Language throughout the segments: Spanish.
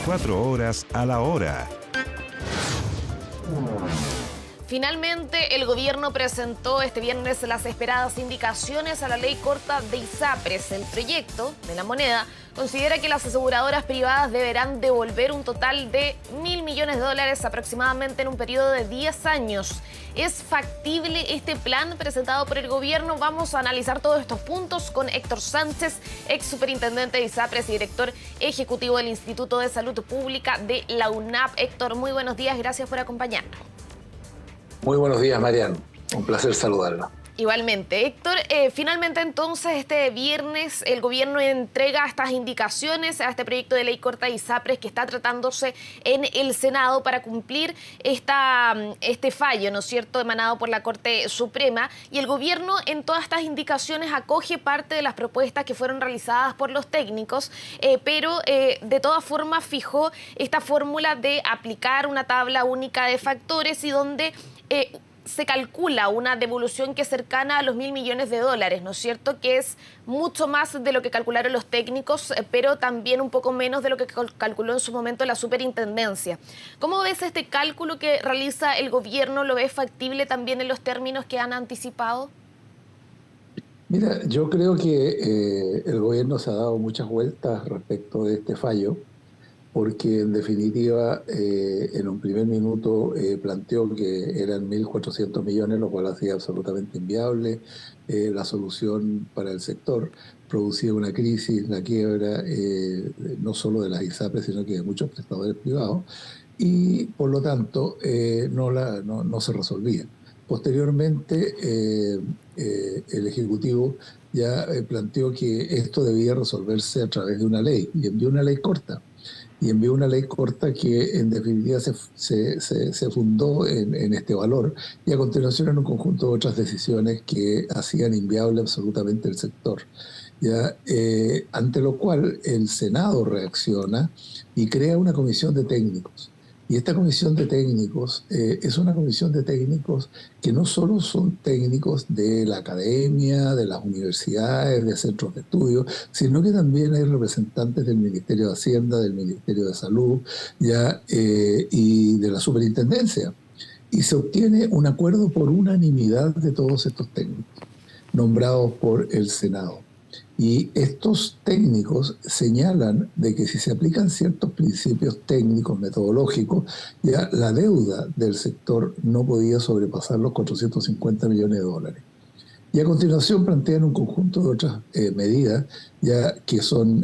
24 horas a la hora. Finalmente, el gobierno presentó este viernes las esperadas indicaciones a la ley corta de ISAPRES. El proyecto de la moneda considera que las aseguradoras privadas deberán devolver un total de $1.000 millones aproximadamente en un periodo de 10 años. ¿Es factible este plan presentado por el gobierno? Vamos a analizar todos estos puntos con Héctor Sánchez, ex superintendente de ISAPRES y director ejecutivo del Instituto de Salud Pública de la UNAP. Héctor, muy buenos días, gracias por acompañarnos. Muy buenos días, Marian. Un placer saludarla. Igualmente. Héctor, finalmente entonces este viernes el gobierno entrega estas indicaciones a este proyecto de ley corta de ISAPRES que está tratándose en el Senado para cumplir este fallo, ¿no es cierto?, emanado por la Corte Suprema. Y el gobierno en todas estas indicaciones acoge parte de las propuestas que fueron realizadas por los técnicos, pero de todas formas fijó esta fórmula de aplicar una tabla única de factores y donde se calcula una devolución que es cercana a los $1.000 millones, ¿no es cierto? Que es mucho más de lo que calcularon los técnicos, pero también un poco menos de lo que calculó en su momento la superintendencia. ¿Cómo ves este cálculo que realiza el gobierno? ¿Lo ves factible también en los términos que han anticipado? Mira, yo creo que el gobierno se ha dado muchas vueltas respecto de este fallo, porque en definitiva en un primer minuto planteó que eran 1.400 millones, lo cual hacía absolutamente inviable la solución para el sector. Producía una crisis, la quiebra, no solo de las ISAPRES, sino que de muchos prestadores privados, y por lo tanto no se resolvía. Posteriormente, el Ejecutivo ya planteó que esto debía resolverse a través de una ley, y envió una ley corta. Y envió una ley corta que en definitiva se fundó en este valor y a continuación en un conjunto de otras decisiones que hacían inviable absolutamente el sector. ¿Ya? Ante lo cual el Senado reacciona y crea una comisión de técnicos. Y esta comisión de técnicos es una comisión de técnicos que no solo son técnicos de la academia, de las universidades, de centros de estudio, sino que también hay representantes del Ministerio de Hacienda, del Ministerio de Salud, y de la Superintendencia. Y se obtiene un acuerdo por unanimidad de todos estos técnicos, nombrados por el Senado. Y estos técnicos señalan de que si se aplican ciertos principios técnicos, metodológicos, ya la deuda del sector no podía sobrepasar los $450 millones. Y a continuación plantean un conjunto de otras medidas ya que son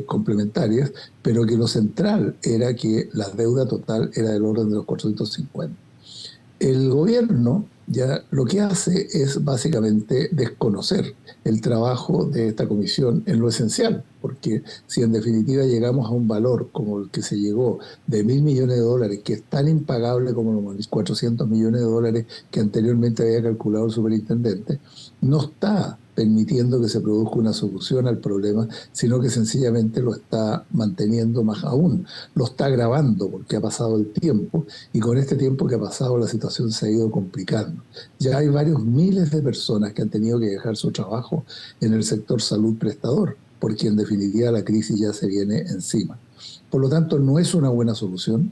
complementarias, pero que lo central era que la deuda total era del orden de los 450. El gobierno ya lo que hace es básicamente desconocer el trabajo de esta comisión en lo esencial, porque si en definitiva llegamos a un valor como el que se llegó de $1.000 millones, que es tan impagable como los $400 millones que anteriormente había calculado el superintendente, no está permitiendo que se produzca una solución al problema, sino que sencillamente lo está manteniendo más aún, lo está agravando porque ha pasado el tiempo y con este tiempo que ha pasado la situación se ha ido complicando. Ya hay varios miles de personas que han tenido que dejar su trabajo en el sector salud prestador, porque en definitiva la crisis ya se viene encima. Por lo tanto, no es una buena solución,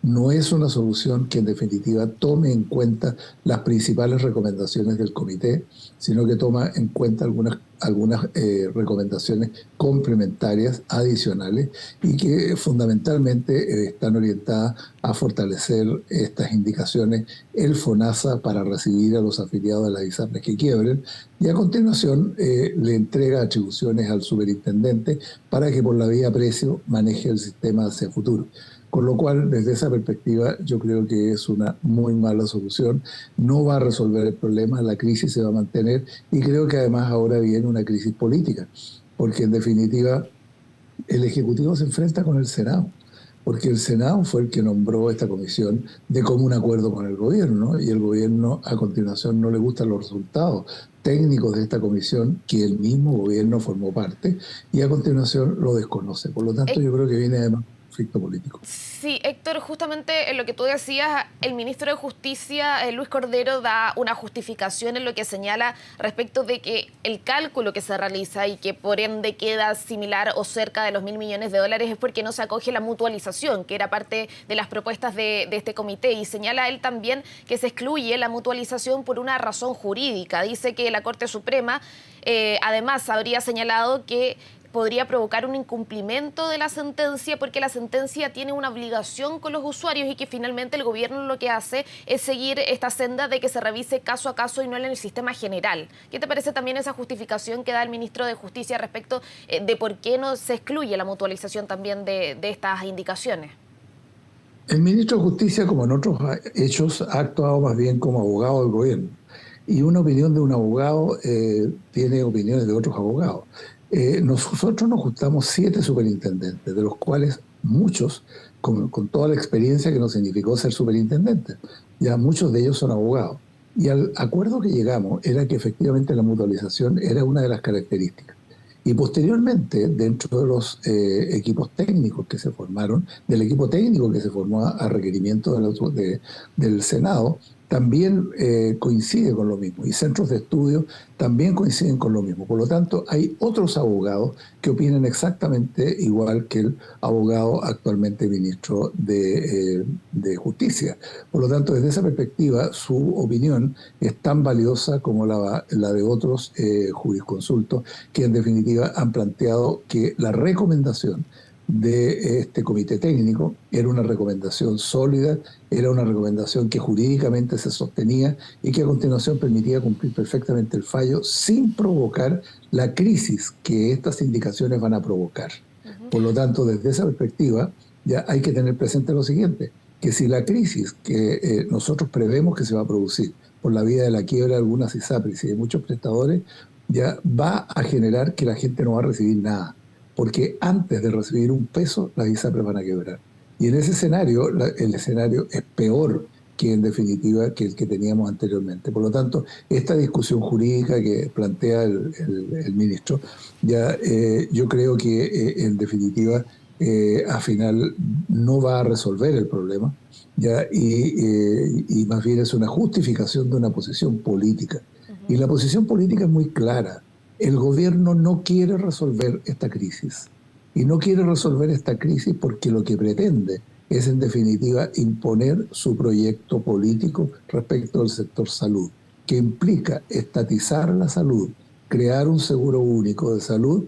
no es una solución que en definitiva tome en cuenta las principales recomendaciones del comité, sino que toma en cuenta algunas recomendaciones complementarias, adicionales, y que fundamentalmente están orientadas a fortalecer estas indicaciones el FONASA para recibir a los afiliados de las ISAPRES que quiebren, y a continuación le entrega atribuciones al superintendente para que por la vía precio maneje el sistema hacia futuro. Con lo cual, desde esa perspectiva, yo creo que es una muy mala solución. No va a resolver el problema, la crisis se va a mantener y creo que además ahora viene una crisis política, porque en definitiva el Ejecutivo se enfrenta con el Senado, porque el Senado fue el que nombró esta comisión de común acuerdo con el gobierno, ¿no? Y el gobierno a continuación no le gustan los resultados técnicos de esta comisión que el mismo gobierno formó parte y a continuación lo desconoce. Por lo tanto, yo creo que viene además conflicto político. Sí, Héctor, justamente en lo que tú decías, el ministro de Justicia, Luis Cordero, da una justificación en lo que señala respecto de que el cálculo que se realiza y que por ende queda similar o cerca de los $1.000 millones es porque no se acoge la mutualización, que era parte de las propuestas de este comité. Y señala él también que se excluye la mutualización por una razón jurídica. Dice que la Corte Suprema, además, habría señalado que podría provocar un incumplimiento de la sentencia porque la sentencia tiene una obligación con los usuarios y que finalmente el gobierno lo que hace es seguir esta senda de que se revise caso a caso y no en el sistema general. ¿Qué te parece también esa justificación que da el ministro de Justicia respecto de por qué no se excluye la mutualización también de estas indicaciones? El ministro de Justicia, como en otros hechos, ha actuado más bien como abogado del gobierno. Y una opinión de un abogado tiene opiniones de otros abogados. Nosotros nos juntamos 7 superintendentes, de los cuales muchos, con toda la experiencia que nos significó ser superintendentes, ya muchos de ellos son abogados. Y al acuerdo que llegamos era que efectivamente la mutualización era una de las características. Y posteriormente, dentro de los equipos técnicos que se formaron, del equipo técnico que se formó a requerimiento del Senado, también coincide con lo mismo, y centros de estudio también coinciden con lo mismo. Por lo tanto, hay otros abogados que opinan exactamente igual que el abogado actualmente ministro de Justicia. Por lo tanto, desde esa perspectiva, su opinión es tan valiosa como la de otros jurisconsultos que en definitiva han planteado que la recomendación de este comité técnico era una recomendación sólida, era una recomendación que jurídicamente se sostenía y que a continuación permitía cumplir perfectamente el fallo sin provocar la crisis que estas indicaciones van a provocar. Por lo tanto, desde esa perspectiva ya hay que tener presente lo siguiente, que si la crisis que nosotros prevemos que se va a producir por la vía de la quiebra de algunas ISAPRES y de muchos prestadores, ya va a generar que la gente no va a recibir nada. Porque antes de recibir un peso, las ISAPRES van a quebrar. Y en ese escenario, el escenario es peor que en definitiva que el que teníamos anteriormente. Por lo tanto, esta discusión jurídica que plantea el ministro, ya yo creo que en definitiva al final no va a resolver el problema, ya y más bien es una justificación de una posición política. Y la posición política es muy clara. El gobierno no quiere resolver esta crisis. Y no quiere resolver esta crisis porque lo que pretende es, en definitiva, imponer su proyecto político respecto al sector salud, que implica estatizar la salud, crear un seguro único de salud,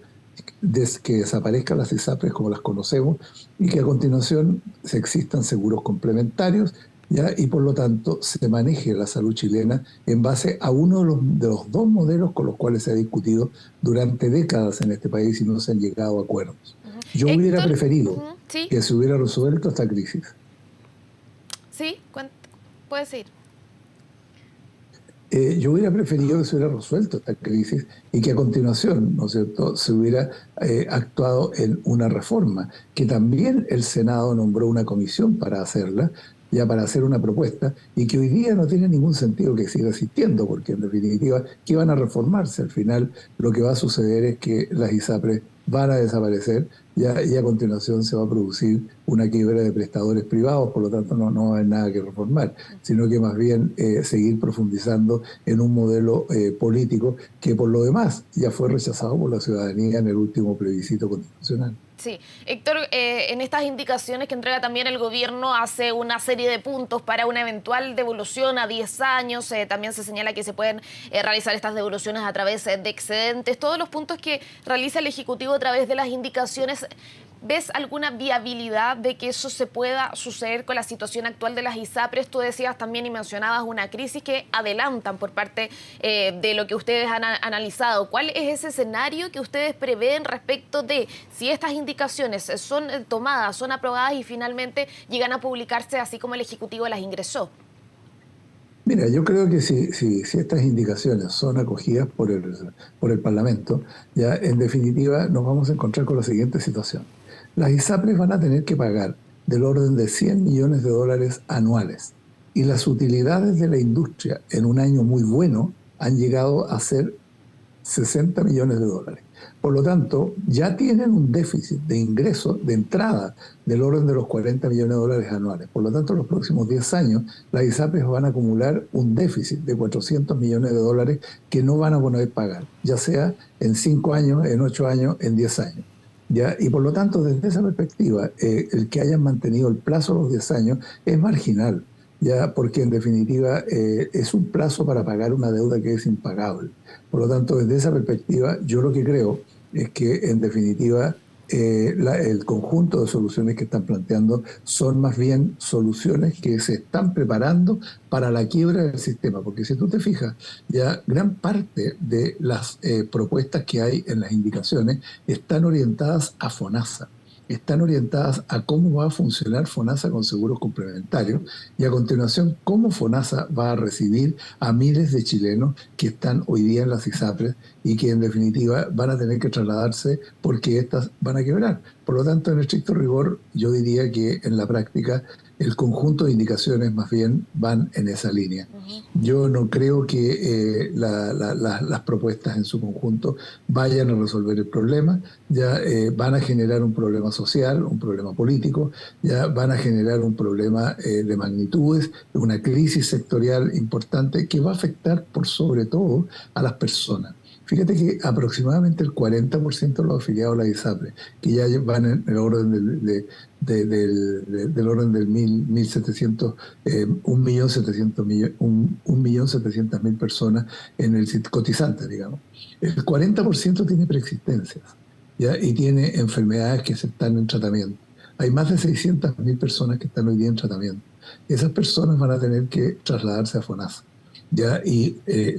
que desaparezcan las ISAPRES como las conocemos y que a continuación se existan seguros complementarios, ¿ya? Y por lo tanto se maneje la salud chilena en base a uno de los 2 modelos con los cuales se ha discutido durante décadas en este país y no se han llegado a acuerdos. Yo hubiera preferido ¿Sí? que se hubiera resuelto esta crisis. Sí, puedes ir. Yo hubiera preferido que se hubiera resuelto esta crisis y que a continuación, ¿no es cierto?, se hubiera actuado en una reforma, que también el Senado nombró una comisión para hacerla, ya para hacer una propuesta, y que hoy día no tiene ningún sentido que siga existiendo, porque en definitiva, ¿qué van a reformarse? Al final lo que va a suceder es que las ISAPRES van a desaparecer y a continuación se va a producir una quiebra de prestadores privados, por lo tanto no va a haber nada que reformar, sino que más bien seguir profundizando en un modelo político que por lo demás ya fue rechazado por la ciudadanía en el último plebiscito constitucional. Sí, Héctor, en estas indicaciones que entrega también el gobierno hace una serie de puntos para una eventual devolución a 10 años. También se señala que se pueden realizar estas devoluciones a través de excedentes. Todos los puntos que realiza el Ejecutivo a través de las indicaciones, ¿ves alguna viabilidad de que eso se pueda suceder con la situación actual de las ISAPRES? Tú decías también y mencionabas una crisis que adelantan por parte de lo que ustedes han analizado. ¿Cuál es ese escenario que ustedes prevén respecto de si estas indicaciones son tomadas, son aprobadas y finalmente llegan a publicarse así como el Ejecutivo las ingresó? Mira, yo creo que si estas indicaciones son acogidas por el Parlamento, ya en definitiva nos vamos a encontrar con la siguiente situación. Las ISAPRES van a tener que pagar del orden de $100 millones anuales y las utilidades de la industria en un año muy bueno han llegado a ser $60 millones. Por lo tanto, ya tienen un déficit de ingresos de entrada del orden de los 40 millones de dólares anuales. Por lo tanto, en los próximos 10 años, las ISAPRES van a acumular un déficit de 400 millones de dólares que no van a poder pagar, ya sea en 5 años, en 8 años, en 10 años. ¿Ya? Y por lo tanto, desde esa perspectiva, el que hayan mantenido el plazo a los 10 años es marginal, ya porque en definitiva es un plazo para pagar una deuda que es impagable. Por lo tanto, desde esa perspectiva, yo lo que creo es que en definitiva el conjunto de soluciones que están planteando son más bien soluciones que se están preparando para la quiebra del sistema, porque si tú te fijas, ya gran parte de las propuestas que hay en las indicaciones están orientadas a FONASA, están orientadas a cómo va a funcionar FONASA con seguros complementarios y a continuación cómo FONASA va a recibir a miles de chilenos que están hoy día en las ISAPRES y que en definitiva van a tener que trasladarse porque estas van a quebrar. Por lo tanto, en estricto rigor, yo diría que en la práctica el conjunto de indicaciones más bien van en esa línea. Yo no creo que las propuestas en su conjunto vayan a resolver el problema, ya van a generar un problema social, un problema político, ya van a generar un problema de magnitudes, una crisis sectorial importante que va a afectar por sobre todo a las personas. Fíjate que aproximadamente el 40% de los afiliados a la ISAPRE, que ya van en el orden del orden del 1.700.000 personas en el cotizante, digamos. El 40% tiene preexistencias, ¿ya? Y tiene enfermedades que se están en tratamiento. Hay más de 600.000 personas que están hoy día en tratamiento. Esas personas van a tener que trasladarse a FONASA. ¿Ya? Y una de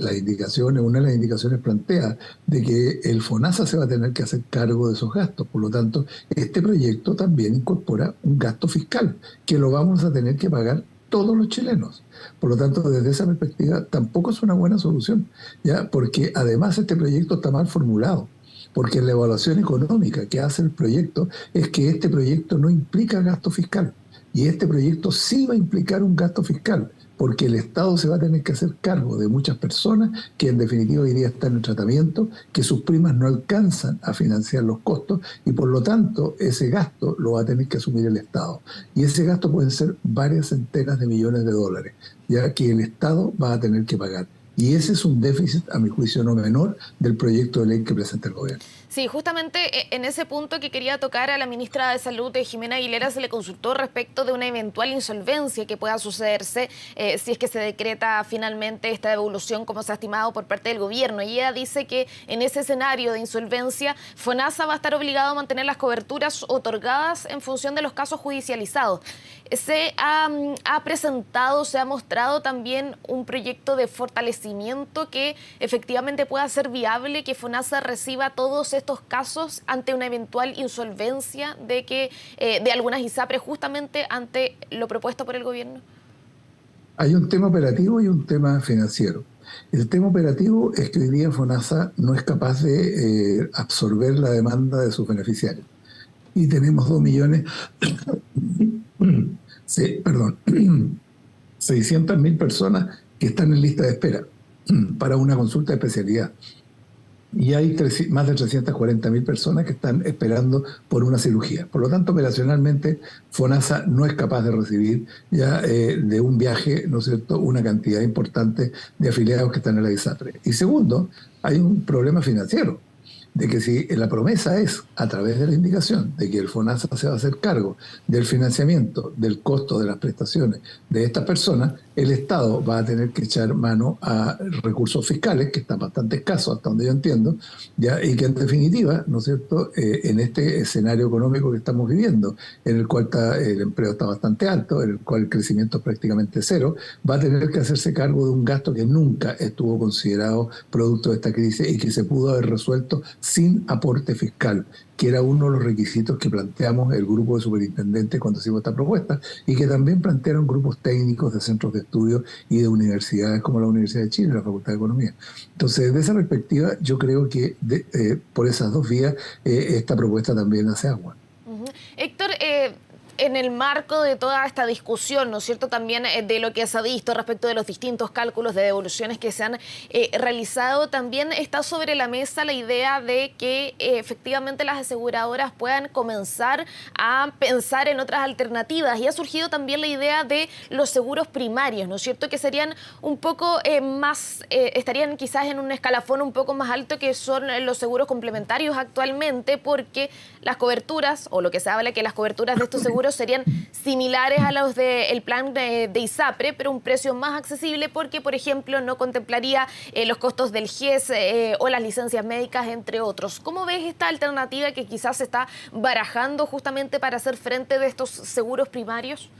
las indicaciones plantea de que el FONASA se va a tener que hacer cargo de esos gastos. Por lo tanto, este proyecto también incorpora un gasto fiscal que lo vamos a tener que pagar todos los chilenos. Por lo tanto, desde esa perspectiva, tampoco es una buena solución, ¿ya? Porque además este proyecto está mal formulado. Porque la evaluación económica que hace el proyecto es que este proyecto no implica gasto fiscal. Y este proyecto sí va a implicar un gasto fiscal, porque el Estado se va a tener que hacer cargo de muchas personas que en definitiva hoy día están en tratamiento, que sus primas no alcanzan a financiar los costos y por lo tanto ese gasto lo va a tener que asumir el Estado. Y ese gasto pueden ser varias centenas de millones de dólares, ya que el Estado va a tener que pagar. Y ese es un déficit, a mi juicio, no menor del proyecto de ley que presenta el gobierno. Sí, justamente en ese punto que quería tocar, a la ministra de Salud, Jimena Aguilera, se le consultó respecto de una eventual insolvencia que pueda sucederse si es que se decreta finalmente esta devolución como se ha estimado por parte del gobierno. Y ella dice que en ese escenario de insolvencia, FONASA va a estar obligado a mantener las coberturas otorgadas en función de los casos judicializados. Se ha presentado, se ha mostrado también un proyecto de fortalecimiento que efectivamente pueda ser viable, que FONASA reciba todos estos casos ante una eventual insolvencia de algunas ISAPRES justamente ante lo propuesto por el gobierno. Hay un tema operativo y un tema financiero. El tema operativo es que hoy día FONASA no es capaz de absorber la demanda de sus beneficiarios. Y tenemos 600.000 personas que están en lista de espera para una consulta de especialidad. Y hay más de 340.000 personas que están esperando por una cirugía. Por lo tanto, operacionalmente, FONASA no es capaz de recibir ya de un viaje, ¿no es cierto?, una cantidad importante de afiliados que están en la ISAPRE. Y segundo, hay un problema financiero, de que si la promesa es, a través de la indicación, de que el FONASA se va a hacer cargo del financiamiento, del costo de las prestaciones de estas personas, el Estado va a tener que echar mano a recursos fiscales, que están bastante escasos, hasta donde yo entiendo, ¿ya? Y que en definitiva, ¿no es cierto?, en este escenario económico que estamos viviendo, en el cual el empleo está bastante alto, en el cual el crecimiento es prácticamente cero, va a tener que hacerse cargo de un gasto que nunca estuvo considerado producto de esta crisis y que se pudo haber resuelto sin aporte fiscal, que era uno de los requisitos que planteamos el grupo de superintendentes cuando hicimos esta propuesta y que también plantearon grupos técnicos de centros de estudio y de universidades como la Universidad de Chile y la Facultad de Economía. Entonces, desde esa perspectiva, yo creo que por esas dos vías esta propuesta también hace agua. Héctor, en el marco de toda esta discusión, ¿no es cierto?, también de lo que se ha visto respecto de los distintos cálculos de devoluciones que se han realizado, también está sobre la mesa la idea de que efectivamente las aseguradoras puedan comenzar a pensar en otras alternativas, y ha surgido también la idea de los seguros primarios, ¿no es cierto?, que serían un poco más, estarían quizás en un escalafón un poco más alto que son los seguros complementarios actualmente, porque las coberturas, o lo que se habla que las coberturas de estos seguros serían similares a los del plan de ISAPRE, pero un precio más accesible porque, por ejemplo, no contemplaría los costos del GES o las licencias médicas, entre otros. ¿Cómo ves esta alternativa que quizás se está barajando justamente para hacer frente de estos seguros primarios?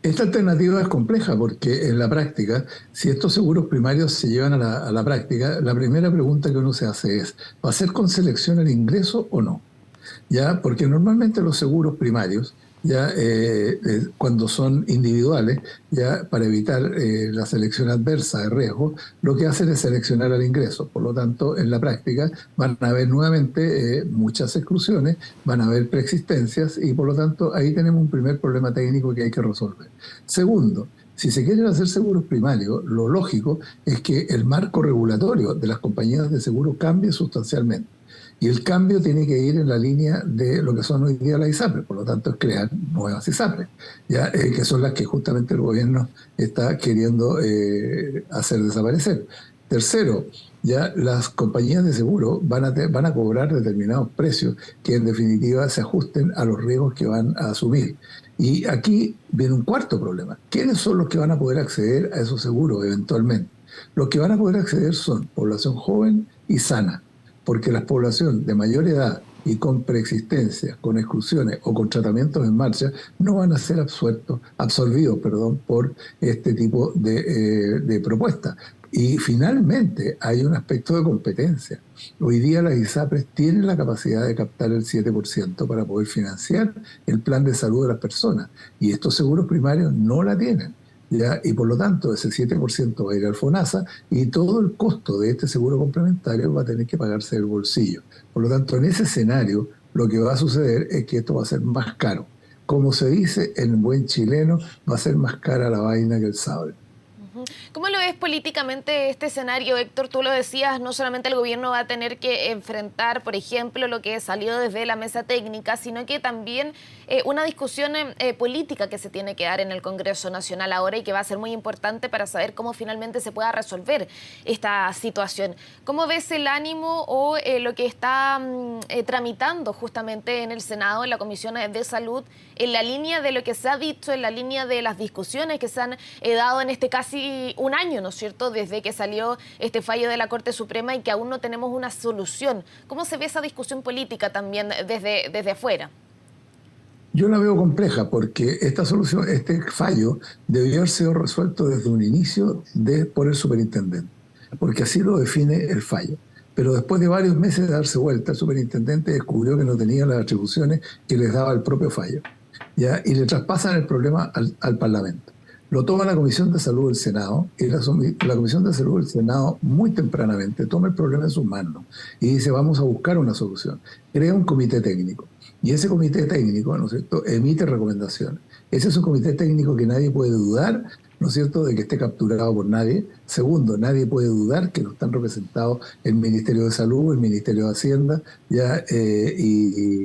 Esta alternativa es compleja porque en la práctica, si estos seguros primarios se llevan a la práctica, la primera pregunta que uno se hace es, ¿va a ser con selección el ingreso o no? ¿Ya? Porque normalmente los seguros primarios, ya cuando son individuales, ya para evitar la selección adversa de riesgo, lo que hacen es seleccionar al ingreso. Por lo tanto, en la práctica van a haber nuevamente muchas exclusiones, van a haber preexistencias y por lo tanto ahí tenemos un primer problema técnico que hay que resolver. Segundo, si se quieren hacer seguros primarios, lo lógico es que el marco regulatorio de las compañías de seguro cambie sustancialmente. Y el cambio tiene que ir en la línea de lo que son hoy día las ISAPRE, por lo tanto es crear nuevas ISAPRE, ¿ya? Que son las que justamente el gobierno está queriendo hacer desaparecer. Tercero, ya las compañías de seguro van a cobrar determinados precios que en definitiva se ajusten a los riesgos que van a asumir. Y aquí viene un cuarto problema. ¿Quiénes son los que van a poder acceder a esos seguros eventualmente? Los que van a poder acceder son población joven y sana, porque la población de mayor edad y con preexistencia, con exclusiones o con tratamientos en marcha, no van a ser absorbidos por este tipo de propuestas. Y finalmente hay un aspecto de competencia. Hoy día las ISAPRES tienen la capacidad de captar el 7% para poder financiar el plan de salud de las personas, y estos seguros primarios no la tienen. ¿Ya? Y por lo tanto ese 7% va a ir al FONASA y todo el costo de este seguro complementario va a tener que pagarse del bolsillo. Por lo tanto, en ese escenario lo que va a suceder es que esto va a ser más caro. Como se dice en buen chileno, va a ser más cara la vaina que el sable. ¿Cómo lo ves políticamente este escenario, Héctor? Tú lo decías, no solamente el gobierno va a tener que enfrentar, por ejemplo, lo que salió desde la mesa técnica, sino que también una discusión política que se tiene que dar en el Congreso Nacional ahora y que va a ser muy importante para saber cómo finalmente se pueda resolver esta situación. ¿Cómo ves el ánimo o lo que está tramitando justamente en el Senado, en la Comisión de Salud, en la línea de lo que se ha dicho, en la línea de las discusiones que se han dado en este casi un año, ¿no es cierto?, desde que salió este fallo de la Corte Suprema y que aún no tenemos una solución? ¿Cómo se ve esa discusión política también desde afuera? Yo la veo compleja porque esta solución, este fallo debió haber sido resuelto desde un inicio por el superintendente, porque así lo define el fallo. Pero después de varios meses de darse vuelta, el superintendente descubrió que no tenía las atribuciones que les daba el propio fallo, ¿ya? Y le traspasan el problema al Parlamento. Lo toma la Comisión de Salud del Senado y la Comisión de Salud del Senado muy tempranamente toma el problema en sus manos y dice vamos a buscar una solución. Crea un comité técnico y ese comité técnico, ¿no es cierto?, emite recomendaciones. Ese es un comité técnico que nadie puede dudar, ¿no es cierto?, de que esté capturado por nadie. Segundo, nadie puede dudar que no están representados el Ministerio de Salud, el Ministerio de Hacienda, ¿ya? Y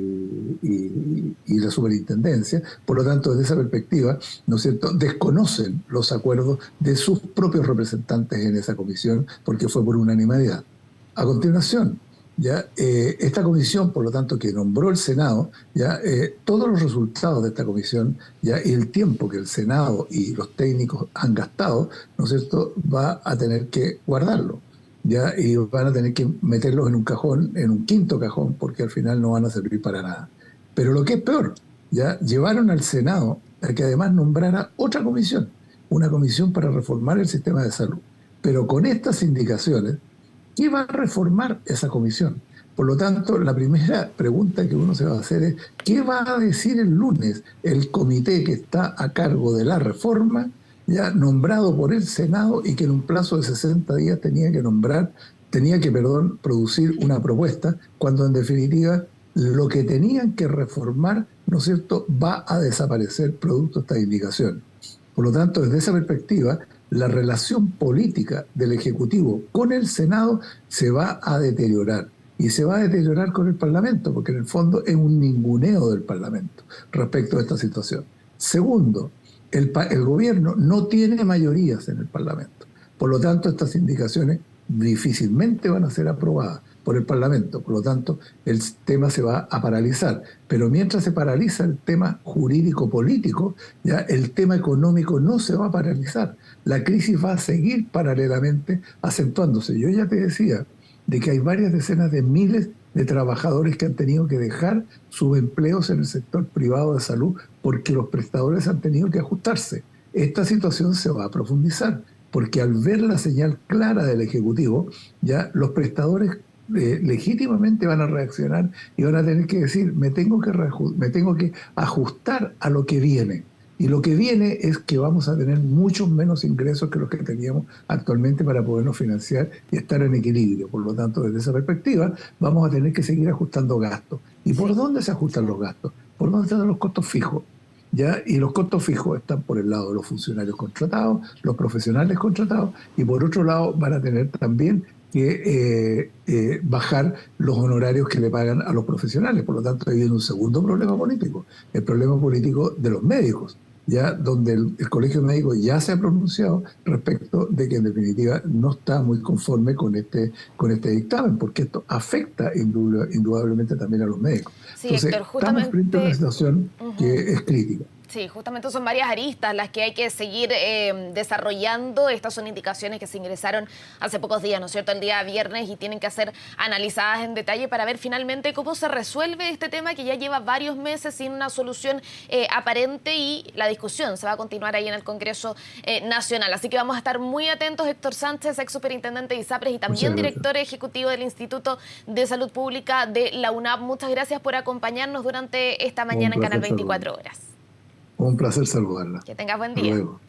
la Superintendencia. Por lo tanto, desde esa perspectiva, ¿no es cierto?, desconocen los acuerdos de sus propios representantes en esa comisión porque fue por unanimidad. A continuación, ¿ya? Esta comisión, por lo tanto, que nombró el Senado, ¿ya? Todos los resultados de esta comisión, ¿ya? Y el tiempo que el Senado y los técnicos han gastado, ¿no es cierto?, va a tener que guardarlo, ¿ya? Y van a tener que meterlos en un cajón, en un quinto cajón, porque al final no van a servir para nada. Pero lo que es peor, ¿ya? Llevaron al Senado a que además nombrara otra comisión, una comisión para reformar el sistema de salud. Pero con estas indicaciones, ¿qué va a reformar esa comisión? Por lo tanto, la primera pregunta que uno se va a hacer es, ¿qué va a decir el lunes el comité que está a cargo de la reforma, ya nombrado por el Senado y que en un plazo de 60 días tenía que producir una propuesta, cuando en definitiva lo que tenían que reformar, ¿no es cierto?, va a desaparecer producto de esta indicación. Por lo tanto, desde esa perspectiva, la relación política del Ejecutivo con el Senado se va a deteriorar. Y se va a deteriorar con el Parlamento, porque en el fondo es un ninguneo del Parlamento respecto a esta situación. Segundo, el gobierno no tiene mayorías en el Parlamento. Por lo tanto, estas indicaciones difícilmente van a ser aprobadas por el Parlamento. Por lo tanto, el tema se va a paralizar. Pero mientras se paraliza el tema jurídico-político, ya el tema económico no se va a paralizar. La crisis va a seguir paralelamente acentuándose. Yo ya te decía de que hay varias decenas de miles de trabajadores que han tenido que dejar sus empleos en el sector privado de salud porque los prestadores han tenido que ajustarse. Esta situación se va a profundizar porque al ver la señal clara del Ejecutivo, ya los prestadores legítimamente van a reaccionar y van a tener que decir, me tengo que ajustar a lo que viene. Y lo que viene es que vamos a tener muchos menos ingresos que los que teníamos actualmente para podernos financiar y estar en equilibrio. Por lo tanto, desde esa perspectiva, vamos a tener que seguir ajustando gastos. ¿Y por dónde se ajustan los gastos? ¿Por dónde están los costos fijos? ¿Ya? Y los costos fijos están por el lado de los funcionarios contratados, los profesionales contratados, y por otro lado van a tener también que bajar los honorarios que le pagan a los profesionales. Por lo tanto, ahí viene un segundo problema político, el problema político de los médicos, ya donde el Colegio Médico ya se ha pronunciado respecto de que en definitiva no está muy conforme con este dictamen, porque esto afecta indudablemente también a los médicos. Sí, Entonces, Héctor, estamos frente a una situación que es crítica. Sí, justamente son varias aristas las que hay que seguir desarrollando. Estas son indicaciones que se ingresaron hace pocos días, ¿no es cierto?, el día viernes, y tienen que ser analizadas en detalle para ver finalmente cómo se resuelve este tema que ya lleva varios meses sin una solución aparente, y la discusión se va a continuar ahí en el Congreso Nacional. Así que vamos a estar muy atentos. Héctor Sánchez, ex superintendente de ISAPRES y también director ejecutivo del Instituto de Salud Pública de la UNAP. Muchas gracias por acompañarnos durante esta mañana en Canal 24 Horas. Un placer saludarla. Que tengas buen Hasta día. luego.